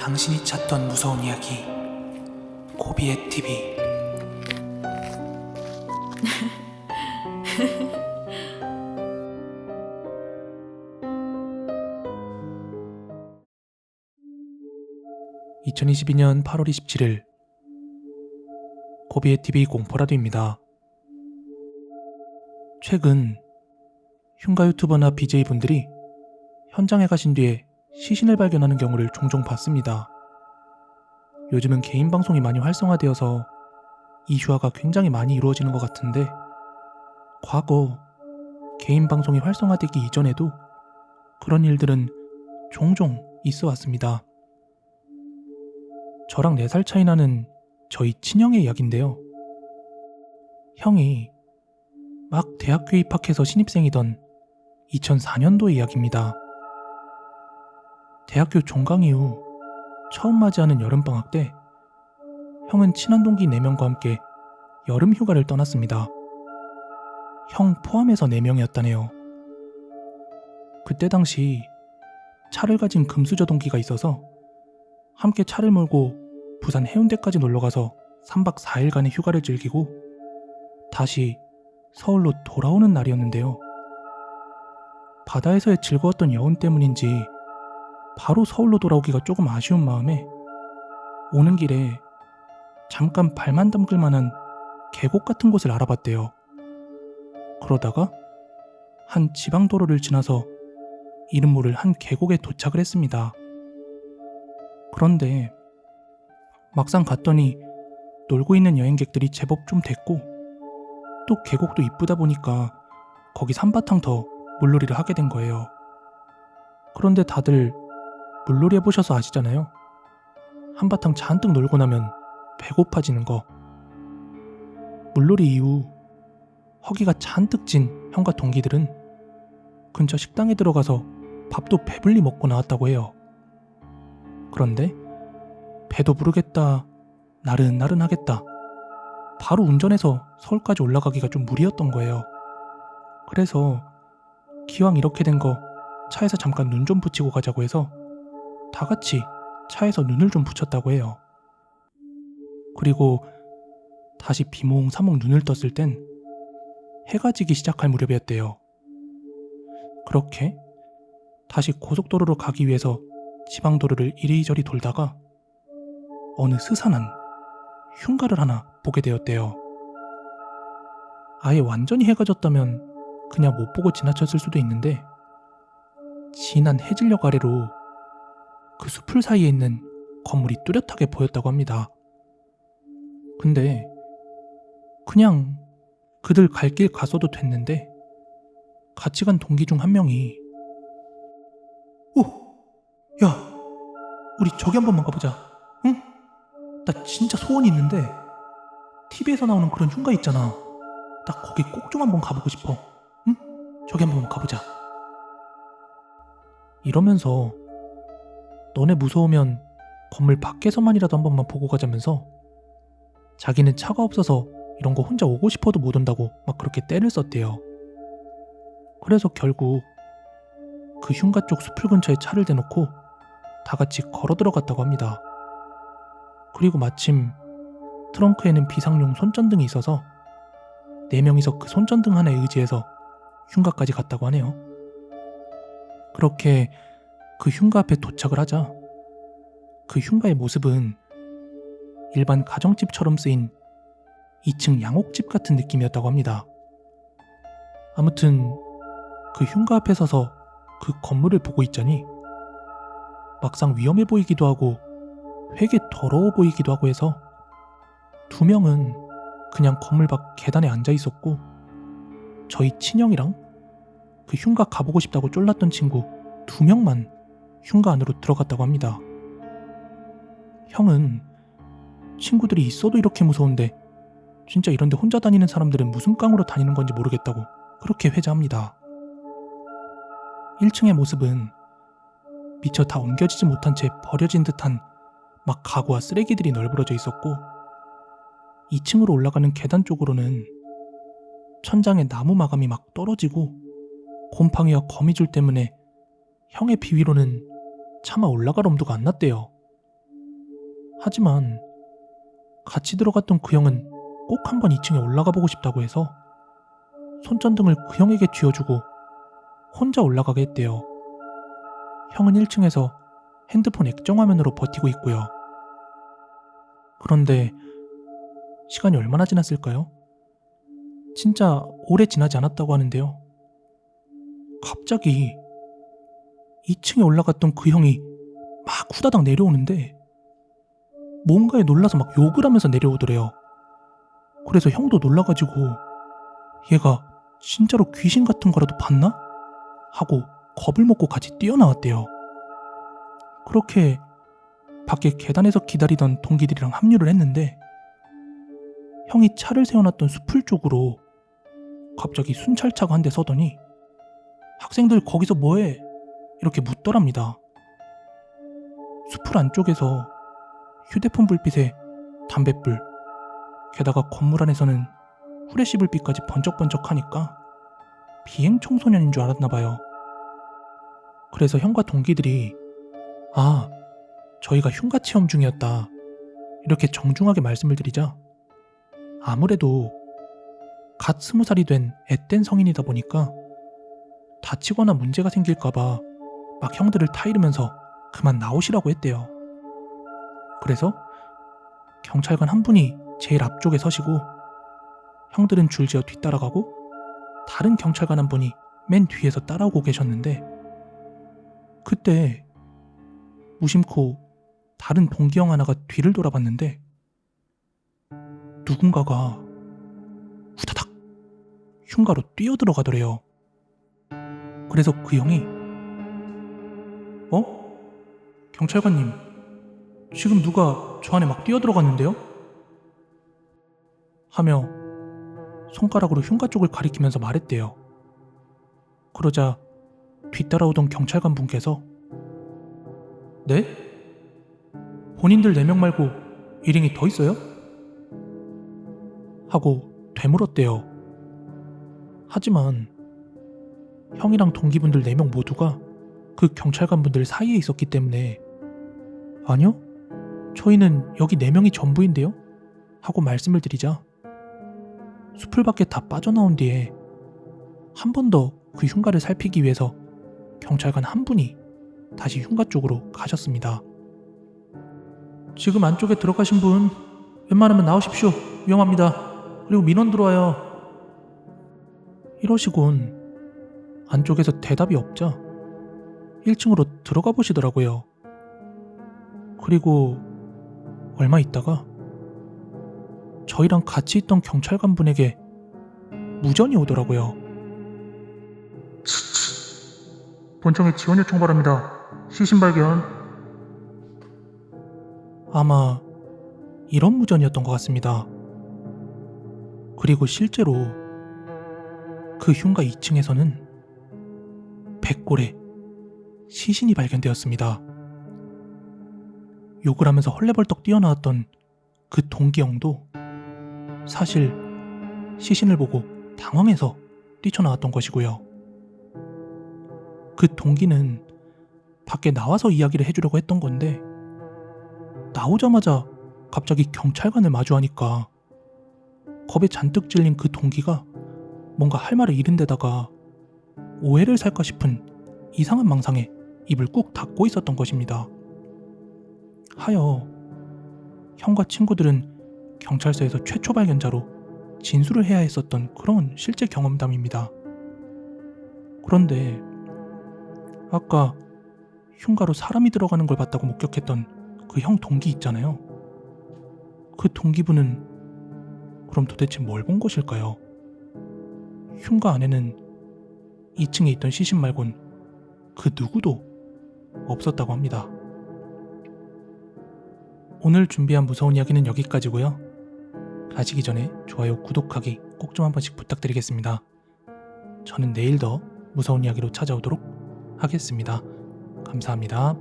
당신이 찾던 무서운 이야기 고비의 TV. (2022년 8월 27일) 고비의 TV 공포라디오입니다. 최근 흉가 유튜버나 BJ분들이 현장에 가신 뒤에 시신을 발견하는 경우를 종종 봤습니다. 요즘은 개인 방송이 많이 활성화되어서 이슈화가 굉장히 많이 이루어지는 것 같은데, 과거 개인 방송이 활성화되기 이전에도 그런 일들은 종종 있어 왔습니다. 저랑 4살 차이 나는 저희 친형의 이야기인데요. 형이 막 대학교에 입학해서 신입생이던 2004년도의 이야기입니다. 대학교 종강 이후 처음 맞이하는 여름방학 때 형은 친한 동기 4명과 함께 여름 휴가를 떠났습니다. 형 포함해서 4명이었다네요. 그때 당시 차를 가진 금수저 동기가 있어서 함께 차를 몰고 부산 해운대까지 놀러가서 3박 4일간의 휴가를 즐기고 다시 서울로 돌아오는 날이었는데요. 바다에서의 즐거웠던 여운 때문인지 바로 서울로 돌아오기가 조금 아쉬운 마음에 오는 길에 잠깐 발만 담글 만한 계곡 같은 곳을 알아봤대요. 그러다가 한 지방도로를 지나서 이름 모를 한 계곡에 도착을 했습니다. 그런데 막상 갔더니 놀고 있는 여행객들이 제법 좀 됐고, 또 계곡도 이쁘다 보니까 거기 한바탕 더 물놀이를 하게 된 거예요. 그런데 다들 물놀이 해보셔서 아시잖아요. 한바탕 잔뜩 놀고 나면 배고파지는 거. 물놀이 이후 허기가 잔뜩 진 형과 동기들은 근처 식당에 들어가서 밥도 배불리 먹고 나왔다고 해요. 그런데 배도 부르겠다, 나른나른하겠다, 바로 운전해서 서울까지 올라가기가 좀 무리였던 거예요. 그래서 기왕 이렇게 된 거 차에서 잠깐 눈 좀 붙이고 가자고 해서 다 같이 차에서 눈을 좀 붙였다고 해요. 그리고 다시 비몽사몽 눈을 떴을 땐 해가 지기 시작할 무렵이었대요. 그렇게 다시 고속도로로 가기 위해서 지방도로를 이리저리 돌다가 어느 스산한 흉가를 하나 보게 되었대요. 아예 완전히 해가 졌다면 그냥 못 보고 지나쳤을 수도 있는데, 진한 해질녘 아래로 그 숲풀 사이에 있는 건물이 뚜렷하게 보였다고 합니다. 근데 그냥 그들 갈 길 갔어도 됐는데 같이 간 동기 중 한 명이 오! 야! 우리 저기 한 번만 가보자. 응? 나 진짜 소원이 있는데 TV에서 나오는 그런 흉가 있잖아. 나 거기 꼭 좀 한번 가보고 싶어. 응? 저기 한 번만 가보자. 이러면서 너네 무서우면 건물 밖에서만이라도 한 번만 보고 가자면서 자기는 차가 없어서 이런 거 혼자 오고 싶어도 못 온다고 막 그렇게 떼를 썼대요. 그래서 결국 그 흉가 쪽 숲을 근처에 차를 대놓고 다 같이 걸어 들어갔다고 합니다. 그리고 마침 트렁크에는 비상용 손전등이 있어서 4명이서 그 손전등 하나에 의지해서 흉가까지 갔다고 하네요. 그렇게 그 흉가 앞에 도착을 하자 그 흉가의 모습은 일반 가정집처럼 쓰인 2층 양옥집 같은 느낌이었다고 합니다. 아무튼 그 흉가 앞에 서서 그 건물을 보고 있자니 막상 위험해 보이기도 하고 되게 더러워 보이기도 하고 해서 2명은 그냥 건물 밖 계단에 앉아 있었고, 저희 친형이랑 그 흉가 가보고 싶다고 쫄랐던 친구 2명만 흉가 안으로 들어갔다고 합니다. 형은 친구들이 있어도 이렇게 무서운데 진짜 이런데 혼자 다니는 사람들은 무슨 깡으로 다니는 건지 모르겠다고 그렇게 회자합니다. 1층의 모습은 미처 다 옮겨지지 못한 채 버려진 듯한 막 가구와 쓰레기들이 널브러져 있었고, 2층으로 올라가는 계단 쪽으로는 천장에 나무 마감이 막 떨어지고 곰팡이와 거미줄 때문에 형의 비위로는 차마 올라갈 엄두가 안 났대요. 하지만 같이 들어갔던 그 형은 꼭 한번 2층에 올라가 보고 싶다고 해서 손전등을 그 형에게 쥐어주고 혼자 올라가게 했대요. 형은 1층에서 핸드폰 액정화면으로 버티고 있고요. 그런데 시간이 얼마나 지났을까요? 진짜 오래 지나지 않았다고 하는데요. 갑자기 2층에 올라갔던 그 형이 막 후다닥 내려오는데 뭔가에 놀라서 막 욕을 하면서 내려오더래요. 그래서 형도 놀라가지고 얘가 진짜로 귀신 같은 거라도 봤나? 하고 겁을 먹고 같이 뛰어나왔대요. 그렇게 밖에 계단에서 기다리던 동기들이랑 합류를 했는데 형이 차를 세워놨던 숲을 쪽으로 갑자기 순찰차가 한 대 서더니 학생들 거기서 뭐해? 이렇게 묻더랍니다. 숲을 안쪽에서 휴대폰 불빛에 담뱃불, 게다가 건물 안에서는 후레쉬 불빛까지 번쩍번쩍하니까 비행 청소년인 줄 알았나봐요. 그래서 형과 동기들이 아, 저희가 흉가 체험 중이었다 이렇게 정중하게 말씀을 드리자 아무래도 갓 20살이 된 앳된 성인이다 보니까 다치거나 문제가 생길까봐 막 형들을 타이르면서 그만 나오시라고 했대요. 그래서 경찰관 한 분이 제일 앞쪽에 서시고 형들은 줄지어 뒤따라가고 다른 경찰관 한 분이 맨 뒤에서 따라오고 계셨는데 그때 무심코 다른 동기 형 하나가 뒤를 돌아봤는데 누군가가 후다닥 흉가로 뛰어들어가더래요. 그래서 그 형이 경찰관님, 지금 누가 저 안에 막 뛰어들어갔는데요? 하며 손가락으로 흉가 쪽을 가리키면서 말했대요. 그러자 뒤따라오던 경찰관 분께서 네? 본인들 4명 말고 일행이 더 있어요? 하고 되물었대요. 하지만 형이랑 동기분들 4명 모두가 그 경찰관 분들 사이에 있었기 때문에 아니요? 저희는 여기 4명이 전부인데요? 하고 말씀을 드리자 숲을 밖에 다 빠져나온 뒤에 한 번 더 그 흉가를 살피기 위해서 경찰관 한 분이 다시 흉가 쪽으로 가셨습니다. 지금 안쪽에 들어가신 분 웬만하면 나오십시오. 위험합니다. 그리고 민원 들어와요. 이러시곤 안쪽에서 대답이 없자 1층으로 들어가 보시더라고요. 그리고 얼마 있다가 저희랑 같이 있던 경찰관 분에게 무전이 오더라고요. 본청에 지원 요청 바랍니다. 시신 발견. 아마 이런 무전이었던 것 같습니다. 그리고 실제로 그 흉가 2층에서는 백골에 시신이 발견되었습니다. 욕을 하면서 헐레벌떡 뛰어나왔던 그 동기형도 사실 시신을 보고 당황해서 뛰쳐나왔던 것이고요. 그 동기는 밖에 나와서 이야기를 해주려고 했던 건데 나오자마자 갑자기 경찰관을 마주하니까 겁에 잔뜩 질린 그 동기가 뭔가 할 말을 잃은 데다가 오해를 살까 싶은 이상한 망상에 입을 꾹 닫고 있었던 것입니다. 하여 형과 친구들은 경찰서에서 최초 발견자로 진술을 해야 했었던 그런 실제 경험담입니다. 그런데 아까 흉가로 사람이 들어가는 걸 봤다고 목격했던 그 형 동기 있잖아요. 그 동기분은 그럼 도대체 뭘 본 것일까요? 흉가 안에는 2층에 있던 시신 말곤 그 누구도 없었다고 합니다. 오늘 준비한 무서운 이야기는 여기까지고요. 가시기 전에 좋아요, 구독하기 꼭 좀 한 번씩 부탁드리겠습니다. 저는 내일 더 무서운 이야기로 찾아오도록 하겠습니다. 감사합니다.